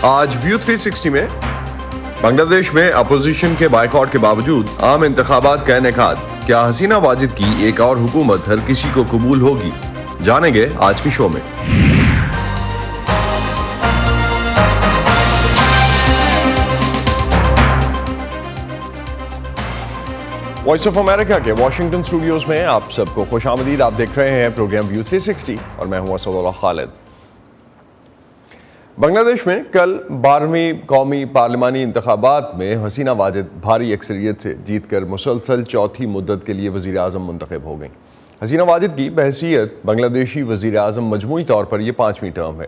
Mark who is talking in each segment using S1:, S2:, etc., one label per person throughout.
S1: آج ویو 360 میں بنگلہ دیش میں اپوزیشن کے بائیکاٹ کے باوجود عام انتخابات کا انعقاد. کیا حسینہ واجد کی ایک اور حکومت ہر کسی کو قبول ہوگی؟ جانیں گے آج کے شو میں. وائس آف امریکہ کے واشنگٹن اسٹوڈیوز میں آپ سب کو خوش آمدید. آپ دیکھ رہے ہیں پروگرام ویو 360 اور میں ہوں اسد اللہ خالد. بنگلہ دیش میں کل 12ویں قومی پارلیمانی انتخابات میں حسینہ واجد بھاری اکثریت سے جیت کر مسلسل چوتھی مدت کے لیے وزیر اعظم منتخب ہو گئیں. حسینہ واجد کی بحیثیت بنگلہ دیشی وزیر اعظم مجموعی طور پر یہ 5ویں ٹرم ہے.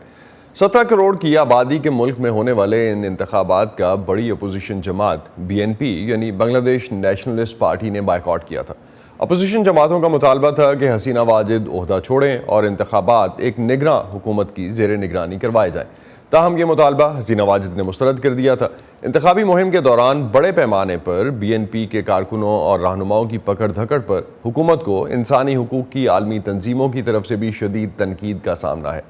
S1: 17 کروڑ کی آبادی کے ملک میں ہونے والے ان انتخابات کا بڑی اپوزیشن جماعت BNP یعنی بنگلہ دیش نیشنلسٹ پارٹی نے بائیکاٹ کیا تھا. اپوزیشن جماعتوں کا مطالبہ تھا کہ حسینہ واجد عہدہ چھوڑیں اور انتخابات ایک نگراں حکومت کی زیر نگرانی کروائے جائیں. تاہم یہ مطالبہ حسینہ واجد نے مسترد کر دیا تھا. انتخابی مہم کے دوران بڑے پیمانے پر BNP کے کارکنوں اور رہنماؤں کی پکڑ دھکڑ پر حکومت کو انسانی حقوق کی عالمی تنظیموں کی طرف سے بھی شدید تنقید کا سامنا ہے.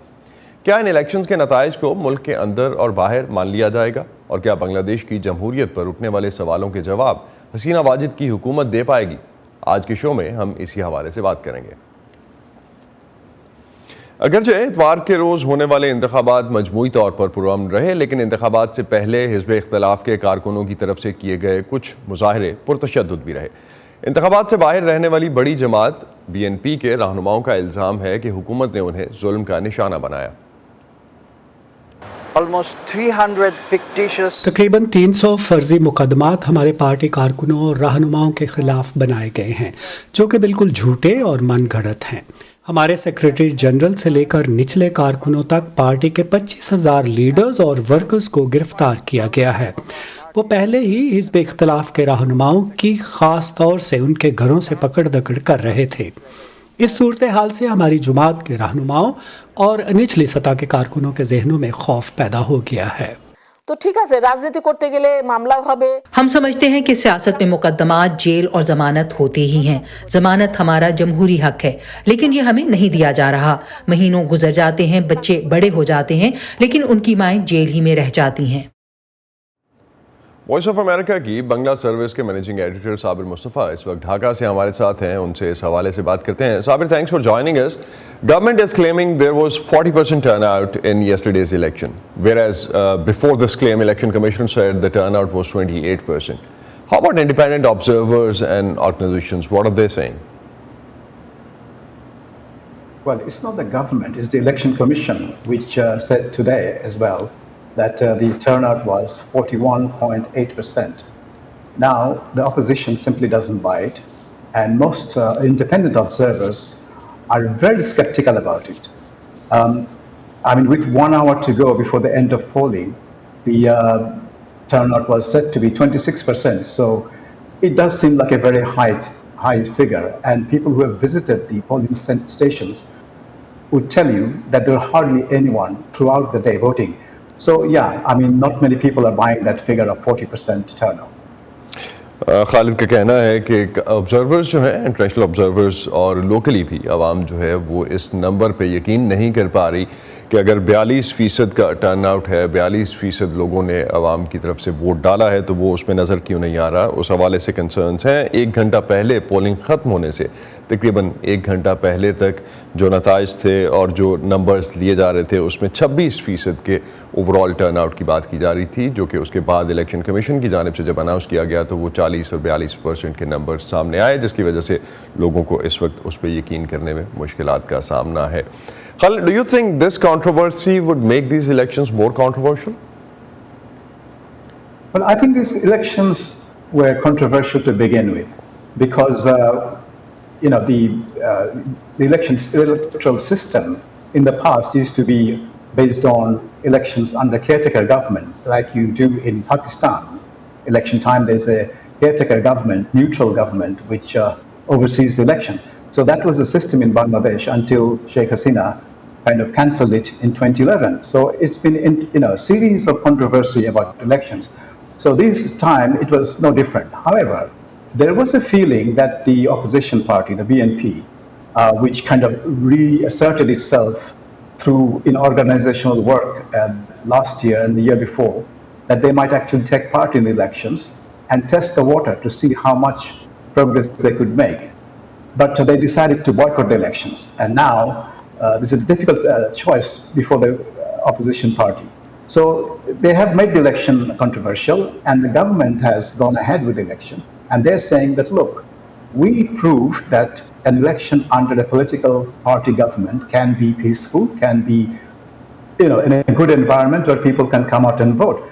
S1: کیا ان الیکشنز کے نتائج کو ملک کے اندر اور باہر مان لیا جائے گا؟ اور کیا بنگلہ دیش کی جمہوریت پر اٹھنے والے سوالوں کے جواب حسینہ واجد کی حکومت دے پائے گی؟ آج کے شو میں ہم اسی حوالے سے بات کریں گے. اگرچہ اتوار کے روز ہونے والے انتخابات مجموعی طور پر پرامن رہے، لیکن انتخابات سے پہلے حزب اختلاف کے کارکنوں کی طرف سے کیے گئے کچھ مظاہرے پرتشدد بھی رہے. انتخابات سے باہر رہنے والی بڑی جماعت BNP کے رہنماؤں کا الزام ہے کہ حکومت نے انہیں ظلم کا نشانہ بنایا.
S2: تقریباً 300 فرضی مقدمات ہمارے پارٹی کارکنوں اور رہنماؤں کے خلاف بنائے گئے ہیں، جو کہ بالکل جھوٹے اور من گھڑت ہیں. ہمارے سیکریٹری جنرل سے لے کر نچلے کارکنوں تک پارٹی کے 25,000 لیڈرز اور ورکرز کو گرفتار کیا گیا ہے. وہ پہلے ہی حزب اختلاف کے رہنماؤں کی خاص طور سے ان کے گھروں سے پکڑ دکڑ کر رہے تھے. اس صورتحال سے ہماری جماعت کے رہنماؤں اور نچلی سطح کے کارکنوں کے ذہنوں میں خوف پیدا ہو گیا ہے.
S3: تو ٹھیک ہے راجنیتی کرتے گেلے معاملہ ہوبے.
S4: ہم سمجھتے ہیں کہ سیاست میں مقدمات، جیل اور ضمانت ہوتے ہی ہیں. ضمانت ہمارا جمہوری حق ہے، لیکن یہ ہمیں نہیں دیا جا رہا. مہینوں گزر جاتے ہیں، بچے بڑے ہو جاتے ہیں، لیکن ان کی مائیں جیل ہی میں رہ جاتی ہیں.
S1: وائس آف امریکہ کی بنگلہ سروس کے مینیجنگ ایڈیٹر صابر مصطفیٰ اس وقت ڈھاکہ سے ہمارے ساتھ ہیں. ان سے اس حوالے سے بات کرتے ہیں. صابر, thanks for joining us. Government is claiming there was 40% turnout in yesterday's election, whereas before this claim, Election Commission said the turnout was 28%. How about independent observers and organizations? What are they saying?
S5: Well, it's not the government, it's the Election Commission which said today as well that the turnout was 41.8%. Now, the opposition simply doesn't buy it, and most independent observers are very skeptical about it. With 1 hour to go before the end of polling, the turnout was said to be 26%. So it does seem like a very high figure, and people who have visited the polling stations would tell you that there are hardly anyone throughout the day voting. So not many people are buying that figure of 40% turnout.
S1: خالد کا کہنا ہے کہ observers جو ہیں international observers اور locally بھی عوام جو ہے وہ اس نمبر پہ یقین نہیں کر پا رہی کہ اگر 42% کا ٹرن آؤٹ ہے، 42% لوگوں نے عوام کی طرف سے ووٹ ڈالا ہے، تو وہ اس میں نظر کیوں نہیں آ رہا. اس حوالے سے کنسرنس ہیں. 1 گھنٹہ پہلے پولنگ ختم ہونے سے تقریباً 1 گھنٹہ پہلے تک جو نتائج تھے اور جو نمبرز لیے جا رہے تھے اس میں 26% کے اوور آل ٹرن آؤٹ کی بات کی جا رہی تھی، جو کہ اس کے بعد الیکشن کمیشن کی جانب سے جب اناؤنس کیا گیا تو وہ 40 اور 42% کے نمبر سامنے آئے، جس کی وجہ سے لوگوں کو اس وقت اس پہ یقین کرنے میں مشکلات کا سامنا ہے. Khalid, do you think this controversy would make these elections more controversial?
S5: Well, I think these elections were controversial to begin with because the electoral system in the past used to be based on elections under caretaker government, like you do in Pakistan. Election time, there's a caretaker government, neutral government, which oversees the election. So that was the system in Bangladesh until Sheikh Hasina kind of cancelled it in 2011. So it's been a series of controversy about elections. So this time it was no different. However, there was a feeling that the opposition party, the BNP, which kind of reasserted itself through in organizational work last year and the year before that they might actually take part in the elections and test the water to see how much progress they could make. But they decided to boycott the elections. And now this is a difficult choice before the opposition party. So they have made the election controversial, and the government has gone ahead with the election. And they're saying that, look, we proved that an election under a political party government can be peaceful, can be, in a good environment where people can come out and vote.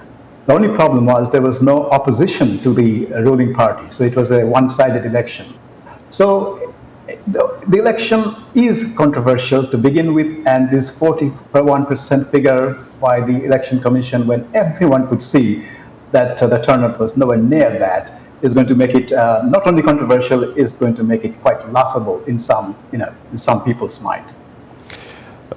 S5: The only problem was there was no opposition to the ruling party, so it was a one-sided election. So the election is controversial to begin with, and this 41% figure by the Election Commission, when everyone could see that the turnout was nowhere near that, is going to make it not only controversial, is going to make it quite laughable in some people's mind.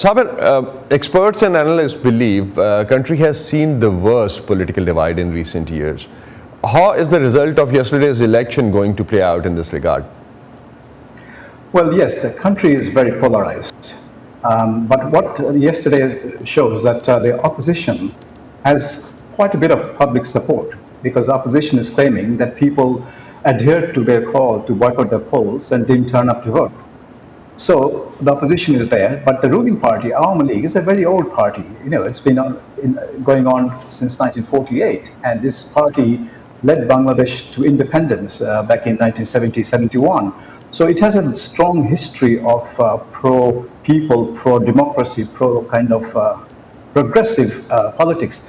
S1: Saber, experts and analysts believe country has seen the worst political divide in recent years. How is the result of yesterday's election going to play out in this regard?
S5: Well, yes, the country is very polarized. But what yesterday shows that the opposition has quite a bit of public support, because the opposition is claiming that people adhered to their call to boycott the polls and didn't turn up to vote. So the opposition is there, but the ruling party, Awami League, is a very old party. It's been going on since 1948, and this party led Bangladesh to independence back in 1970-71. So it has a strong history of pro-people, pro-democracy, kind of progressive politics.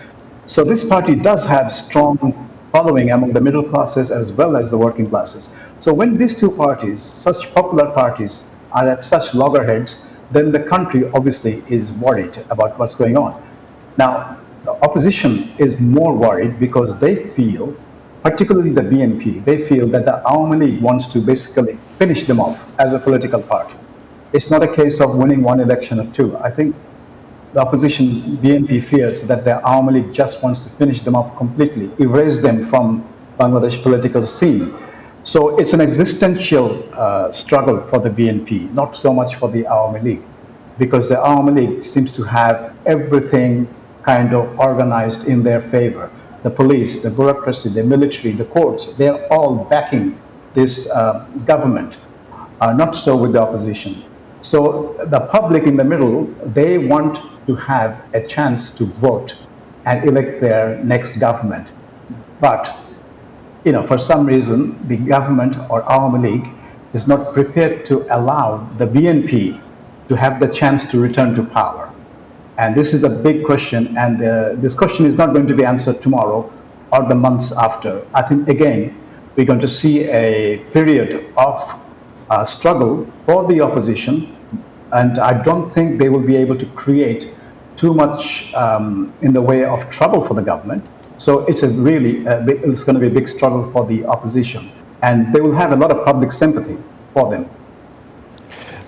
S5: So this party does have strong following among the middle classes as well as the working classes. So when these two parties, such popular parties, are at such loggerheads, then the country obviously is worried about what's going on. Now, the opposition is more worried because they feel, particularly the BNP, they feel that the Awami League wants to basically finish them off as a political party. It's not a case of winning one election or two. I think the opposition, BNP, fears that the Awami League just wants to finish them off completely, erase them from Bangladesh political scene. So it's an existential struggle for the BNP, not so much for the Awami League, because the Awami League seems to have everything kind of organized in their favor. The police, the bureaucracy, the military, the courts, they're all backing this government, not so with the opposition. So the public in the middle, they want to have a chance to vote and elect their next government. But for some reason, the government or Awami League is not prepared to allow the BNP to have the chance to return to power. And this is a big question, and this question is not going to be answered tomorrow or the months after. I think, again, we're going to see a period of struggle for the opposition, and I don't think they will be able to create too much in the way of trouble for the government. So it's it's going to be a big struggle for the opposition, and they will have a lot of public sympathy for them.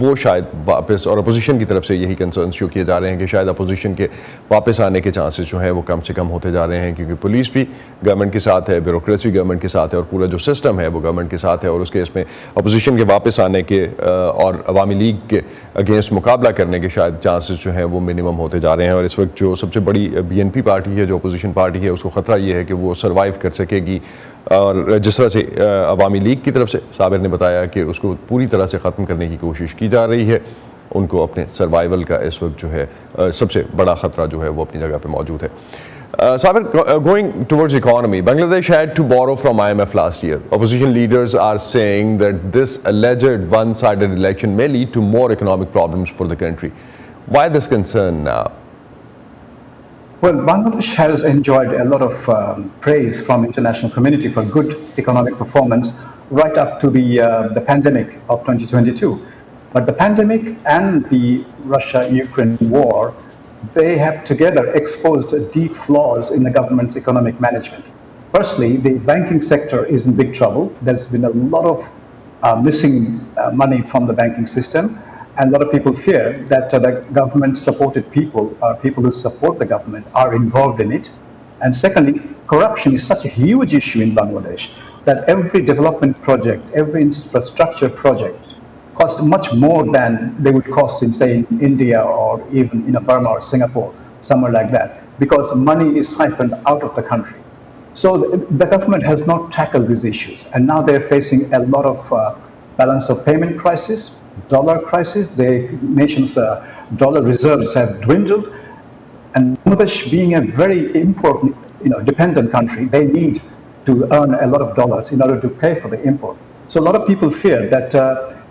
S1: وہ شاید واپس, اور opposition کی طرف سے یہی concerns شو کیے جا رہے ہیں کہ شاید اپوزیشن کے واپس آنے کے چانسز جو ہیں وہ کم سے کم ہوتے جا رہے ہیں, کیونکہ پولیس بھی گورنمنٹ کے ساتھ ہے, بیوروکریسی گورنمنٹ کے ساتھ ہے, اور پورا جو سسٹم ہے وہ گورنمنٹ کے ساتھ ہے, اور اس کیس میں اپوزیشن کے واپس آنے کے اور عوامی لیگ کے اگینسٹ مقابلہ کرنے کے شاید چانسز جو ہیں وہ منیمم ہوتے جا رہے ہیں. اور اس وقت جو سب سے بڑی BNP پارٹی ہے, جو اپوزیشن پارٹی ہے, اس کو خطرہ یہ ہے کہ وہ سروائیو کر سکے گی, اور جس طرح سے عوامی لیگ کی طرف سے صابر نے بتایا کہ اس کو پوری طرح سے ختم کرنے کی کوشش کی جا رہی ہے, ان کو اپنے سروائیول کا اس وقت جو ہے سب سے بڑا خطرہ جو ہے وہ اپنی جگہ پہ موجود ہے. Sabir, going towards economy, Bangladesh had to borrow from IMF last year. Opposition leaders are saying that this alleged one-sided election may lead to more economic problems for the country. Why this concern now?
S5: Well, Bangladesh has enjoyed a lot of praise from international community for good economic performance right up to the pandemic of 2022. But the pandemic and the Russia-Ukraine war, they have together exposed deep flaws in the government's economic management. Firstly, the banking sector is in big trouble. There's been a lot of missing money from the banking system, and a lot of people fear that the government-supported people, or people who support the government, are involved in it. And secondly, corruption is such a huge issue in Bangladesh that every development project, every infrastructure project cost much more than they would cost in, say, in India or even in Burma or Singapore, somewhere like that, because money is siphoned out of the country. So the government has not tackled these issues, and now they're facing a lot of balance of payment crisis, dollar crisis. The nation's dollar reserves have dwindled, and Bangladesh being a very important, dependent country, they need to earn a lot of dollars in order to pay for the import. So a lot of people fear that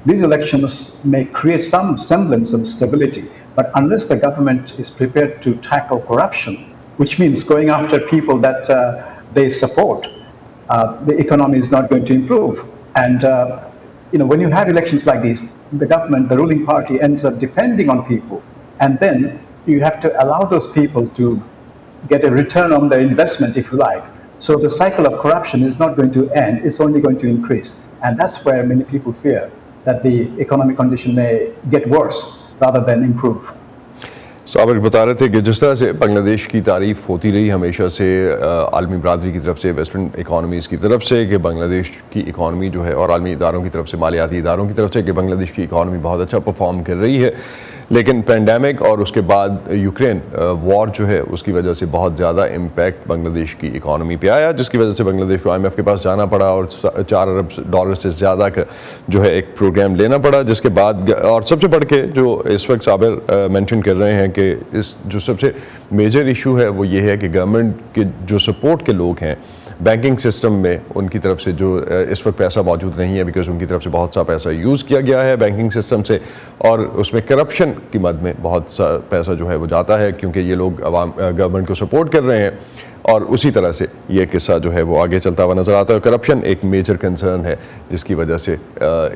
S5: these elections may create some semblance of stability, but unless the government is prepared to tackle corruption, which means going after people that they support, the economy is not going to improve. And when you have elections like these, the government, the ruling party, ends up depending on people, and then you have to allow those people to get a return on their investment, if you like. So the cycle of corruption is not going to end, it's only going to increase. And that's where many people fear that the economic condition may get worse rather than improve.
S1: صابر بتا رہے تھے کہ جس طرح سے بنگلہ دیش کی تعریف ہوتی رہی ہمیشہ سے عالمی برادری کی طرف سے, ویسٹرن اکانومیز کی طرف سے, کہ بنگلہ دیش کی اکانومی جو ہے, اور عالمی اداروں کی طرف سے, مالیاتی اداروں کی طرف سے, کہ بنگلہ دیش کی اکانومی بہت اچھا پرفارم کر رہی ہے. لیکن پینڈیمک اور اس کے بعد یوکرین وار جو ہے, اس کی وجہ سے بہت زیادہ امپیکٹ بنگلہ دیش کی اکانومی پہ آیا, جس کی وجہ سے بنگلہ دیش کو IMF کے پاس جانا پڑا اور $4 ارب سے زیادہ کا جو ہے ایک پروگرام لینا پڑا. جس کے بعد, اور سب سے بڑھ کے جو اس وقت صابر مینشن کر رہے ہیں کہ اس جو سب سے میجر ایشو ہے وہ یہ ہے کہ گورنمنٹ کے جو سپورٹ کے لوگ ہیں بینکنگ سسٹم میں, ان کی طرف سے جو اس وقت پیسہ موجود نہیں ہے, بیکاز ان کی طرف سے بہت سا پیسہ یوز کیا گیا ہے بینکنگ سسٹم سے, اور اس میں کرپشن کی مد میں بہت سا پیسہ جو ہے وہ جاتا ہے, کیونکہ یہ لوگ گورنمنٹ کو سپورٹ کر رہے ہیں. اور اسی طرح سے یہ قصہ جو ہے وہ آگے چلتا ہوا نظر آتا ہے. کرپشن ایک میجر کنسرن ہے جس کی وجہ سے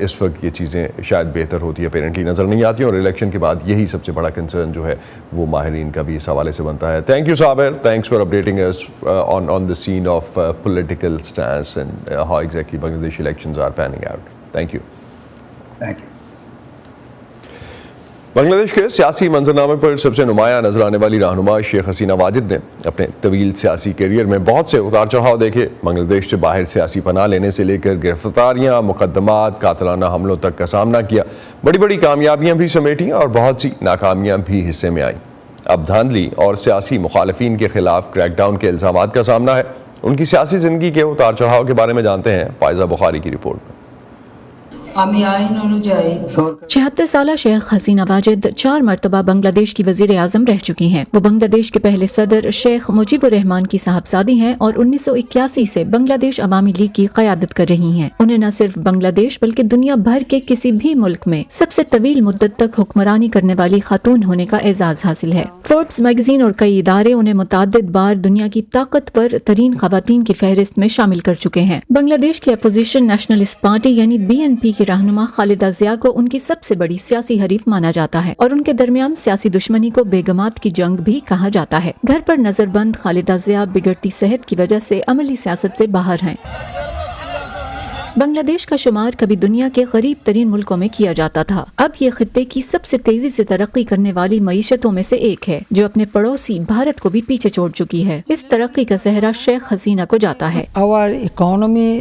S1: اس وقت یہ چیزیں شاید بہتر ہوتی ہے اپیرنٹلی نظر نہیں آتی, اور الیکشن کے بعد یہی سب سے بڑا کنسرن جو ہے وہ ماہرین کا بھی اس حوالے سے بنتا ہے. Thank you Sabir, thanks for updating us on the scene of political stance and how exactly Bangladesh elections are panning out. Thank you.
S5: Thank you.
S1: Bangladesh کے سیاسی منظرنامے پر سب سے نمایاں نظر آنے والی رہنما شیخ حسینہ واجد نے اپنے طویل سیاسی کیریئر میں بہت سے اتار چڑھاؤ دیکھے. بنگلہ دیش سے باہر سیاسی پناہ لینے سے لے کر گرفتاریاں, مقدمات, قاتلانہ حملوں تک کا سامنا کیا. بڑی بڑی کامیابیاں بھی سمیٹیں اور بہت سی ناکامیاں بھی حصے میں آئیں. اب دھاندلی اور سیاسی مخالفین کے خلاف کریک ڈاؤن کے الزامات کا سامنا ہے. ان کی سیاسی زندگی کے اتار چڑھاؤ کے بارے میں جانتے ہیں فائزہ بخاری کی رپورٹ میں.
S6: 76 سالہ شیخ حسینہ واجد 4 مرتبہ بنگلہ دیش کی وزیر اعظم رہ چکی ہیں. وہ بنگلہ دیش کے پہلے صدر شیخ مجیب الرحمان کی صاحبزادی ہیں اور 1981 سے بنگلہ دیش عوامی لیگ کی قیادت کر رہی ہیں. انہیں نہ صرف بنگلہ دیش بلکہ دنیا بھر کے کسی بھی ملک میں سب سے طویل مدت تک حکمرانی کرنے والی خاتون ہونے کا اعزاز حاصل ہے. فوربس میگزین اور کئی ادارے انہیں متعدد بار دنیا کی طاقتور ترین خواتین کی فہرست میں شامل کر چکے ہیں. بنگلہ دیش کی اپوزیشن نیشنلسٹ پارٹی یعنی BNP کی رہنما خالدہ ضیاء کو ان کی سب سے بڑی سیاسی حریف مانا جاتا ہے اور ان کے درمیان سیاسی دشمنی کو بیگمات کی جنگ بھی کہا جاتا ہے. گھر پر نظر بند خالدہ ضیاء بگڑتی صحت کی وجہ سے عملی سیاست سے باہر ہیں. بنگلہ دیش کا شمار کبھی دنیا کے غریب ترین ملکوں میں کیا جاتا تھا، اب یہ خطے کی سب سے تیزی سے ترقی کرنے والی معیشتوں میں سے ایک ہے، جو اپنے پڑوسی بھارت کو بھی پیچھے چھوڑ چکی ہے۔ اس ترقی کا صحرا شیخ حسینہ کو جاتا ہے۔
S7: Our economy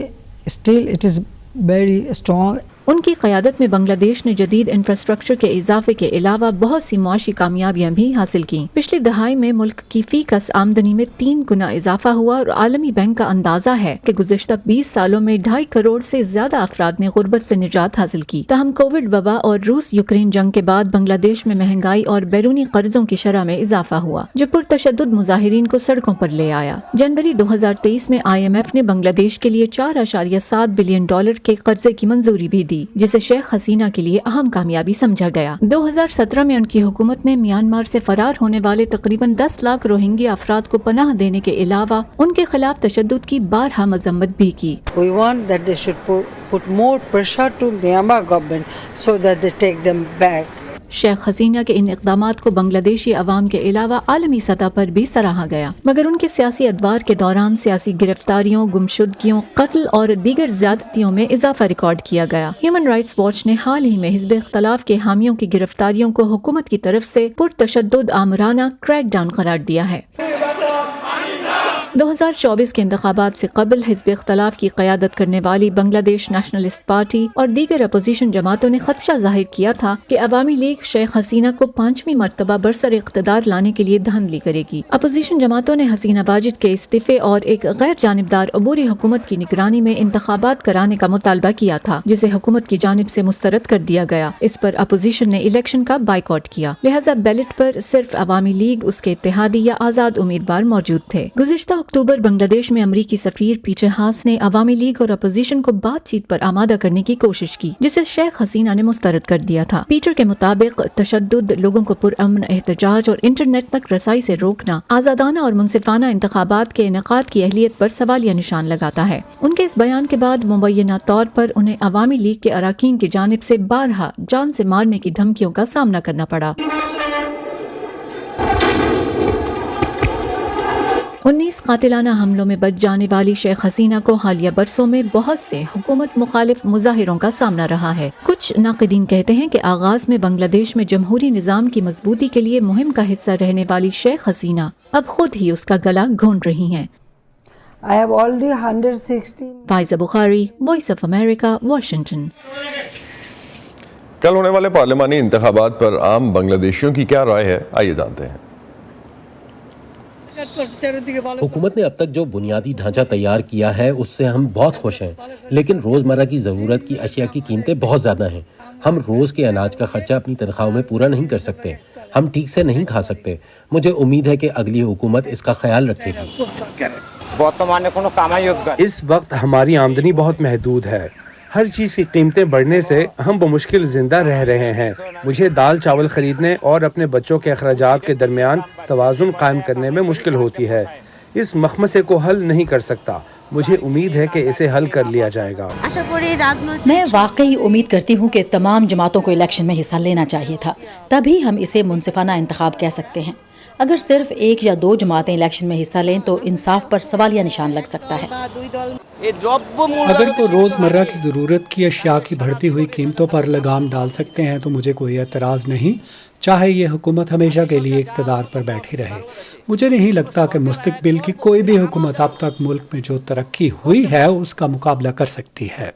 S7: still it is very strong.
S6: ان کی قیادت میں بنگلہ دیش نے جدید انفراسٹرکچر کے اضافے کے علاوہ بہت سی معاشی کامیابیاں بھی حاصل کیں۔ پچھلی دہائی میں ملک کی فی کس آمدنی میں 3 گنا اضافہ ہوا اور عالمی بینک کا اندازہ ہے کہ گزشتہ 20 سالوں میں 2.5 کروڑ سے زیادہ افراد نے غربت سے نجات حاصل کی۔ تاہم کووڈ وبا اور روس یوکرین جنگ کے بعد بنگلہ دیش میں مہنگائی اور بیرونی قرضوں کی شرح میں اضافہ ہوا، جو پرتشدد مظاہرین کو سڑکوں پر لے آیا۔ جنوری 2023 میں IMF نے بنگلہ دیش کے لیے $4.7 بلین کے قرضے کی منظوری بھی دی، جسے شیخ حسینہ کے لیے اہم کامیابی سمجھا گیا۔ 2017 میں ان کی حکومت نے میانمار سے فرار ہونے والے تقریباً 10 لاکھ روہنگیا افراد کو پناہ دینے کے علاوہ ان کے خلاف تشدد کی بارہا مذمت بھی کی۔
S7: We want that they should put more pressure to Myanmar government so that they take them back.
S6: Sheikh Hasina کے ان اقدامات کو بنگلہ دیشی عوام کے علاوہ عالمی سطح پر بھی سراہا گیا، مگر ان کے سیاسی ادوار کے دوران سیاسی گرفتاریوں، گمشدگیوں، قتل اور دیگر زیادتیوں میں اضافہ ریکارڈ کیا گیا۔ ہیومن رائٹس واچ نے حال ہی میں حزب اختلاف کے حامیوں کی گرفتاریوں کو حکومت کی طرف سے پرتشدد آمرانہ کریک ڈاؤن قرار دیا ہے۔ 2024 کے انتخابات سے قبل حزب اختلاف کی قیادت کرنے والی بنگلہ دیش نیشنلسٹ پارٹی اور دیگر اپوزیشن جماعتوں نے خدشہ ظاہر کیا تھا کہ عوامی لیگ شیخ حسینہ کو 5ویں مرتبہ برسر اقتدار لانے کے لیے دھاندلی کرے گی۔ اپوزیشن جماعتوں نے حسینہ واجد کے استعفے اور ایک غیر جانبدار عبوری حکومت کی نگرانی میں انتخابات کرانے کا مطالبہ کیا تھا، جسے حکومت کی جانب سے مسترد کر دیا گیا۔ اس پر اپوزیشن نے الیکشن کا بائیکاٹ کیا، لہذا بیلٹ پر صرف عوامی لیگ، اس کے اتحادی یا آزاد امیدوار موجود تھے۔ گزشتہ اکتوبر بنگلہ دیش میں امریکی سفیر پیٹر ہاس نے عوامی لیگ اور اپوزیشن کو بات چیت پر آمادہ کرنے کی کوشش کی، جسے شیخ حسینہ نے مسترد کر دیا تھا۔ پیٹر کے مطابق تشدد، لوگوں کو پرامن احتجاج اور انٹرنیٹ تک رسائی سے روکنا آزادانہ اور منصفانہ انتخابات کے انعقاد کی اہلیت پر سوالیہ نشان لگاتا ہے۔ ان کے اس بیان کے بعد مبینہ طور پر انہیں عوامی لیگ کے اراکین کی جانب سے بارہا جان سے مارنے کی دھمکیوں کا سامنا کرنا پڑا۔ 19 قاتلانہ حملوں میں بچ جانے والی شیخ حسینہ کو حالیہ برسوں میں بہت سے حکومت مخالف مظاہروں کا سامنا رہا ہے۔ کچھ ناقدین کہتے ہیں کہ آغاز میں بنگلہ دیش میں جمہوری نظام کی مضبوطی کے لیے مہم کا حصہ رہنے والی شیخ حسینہ اب خود ہی اس کا گلا گھونٹ رہی ہیں۔
S7: I have already 116.
S6: Faiza Bukhari, voice of America, Washington.
S1: کل ہونے والے پارلیمانی انتخابات پر عام بنگلہ دیشیوں کی کیا رائے ہے، آئیے جانتے ہیں۔
S8: حکومت نے اب تک جو بنیادی ڈھانچہ تیار کیا ہے اس سے ہم بہت خوش ہیں، لیکن روزمرہ کی ضرورت کی اشیاء کی قیمتیں بہت زیادہ ہیں۔ ہم روز کے اناج کا خرچہ اپنی تنخواہوں میں پورا نہیں کر سکتے، ہم ٹھیک سے نہیں کھا سکتے۔ مجھے امید ہے کہ اگلی حکومت اس کا خیال رکھے گی۔
S9: اس وقت ہماری آمدنی بہت محدود ہے، ہر چیز کی قیمتیں بڑھنے سے ہم بمشکل زندہ رہ رہے ہیں۔ مجھے دال چاول خریدنے اور اپنے بچوں کے اخراجات کے درمیان توازن قائم کرنے میں مشکل ہوتی ہے۔ اس مخمصے کو حل نہیں کر سکتا، مجھے امید ہے کہ اسے حل کر لیا جائے گا۔
S10: میں واقعی امید کرتی ہوں کہ تمام جماعتوں کو الیکشن میں حصہ لینا چاہیے تھا، تبھی ہم اسے منصفانہ انتخاب کہہ سکتے ہیں۔ اگر صرف 1 یا 2 جماعتیں الیکشن میں حصہ لیں تو انصاف پر سوالیہ نشان لگ سکتا ہے۔
S2: اگر وہ روزمرہ کی ضرورت کی اشیاء کی بڑھتی ہوئی قیمتوں پر لگام ڈال سکتے ہیں تو مجھے کوئی اعتراض نہیں، چاہے یہ حکومت ہمیشہ کے لیے اقتدار پر بیٹھی رہے۔ مجھے نہیں لگتا کہ مستقبل کی کوئی بھی حکومت اب تک ملک میں جو ترقی ہوئی ہے اس کا مقابلہ کر سکتی ہے۔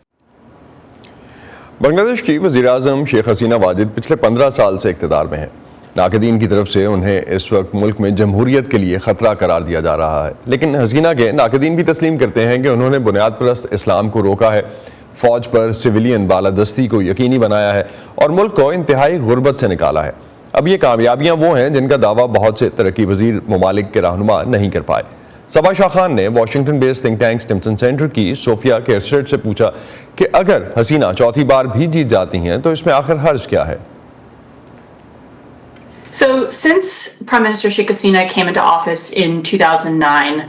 S1: بنگلہ دیش کی وزیر اعظم شیخ حسینہ واجد پچھلے 15 سال سے اقتدار میں ہیں۔ ناقدین کی طرف سے انہیں اس وقت ملک میں جمہوریت کے لیے خطرہ قرار دیا جا رہا ہے، لیکن حسینہ کے ناقدین بھی تسلیم کرتے ہیں کہ انہوں نے بنیاد پرست اسلام کو روکا ہے، فوج پر سویلین بالادستی کو یقینی بنایا ہے اور ملک کو انتہائی غربت سے نکالا ہے۔ اب یہ کامیابیاں وہ ہیں جن کا دعویٰ بہت سے ترقی پذیر ممالک کے رہنما نہیں کر پائے۔ صبا شاہ خان نے واشنگٹن بیس تھنک ٹینک سٹمسن سینٹر کی صوفیہ کیرسٹر سے پوچھا کہ اگر حسینہ چوتھی بار بھی جیت جاتی ہیں تو اس میں آخر حرج کیا ہے؟
S11: So, since Prime Minister Sheikh Hasina came into office in 2009,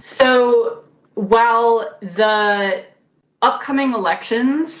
S11: So, while the upcoming elections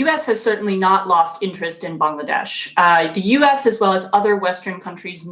S11: US has certainly not lost interest in Bangladesh. The US as well as other Western countries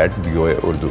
S1: @VOA Urdu।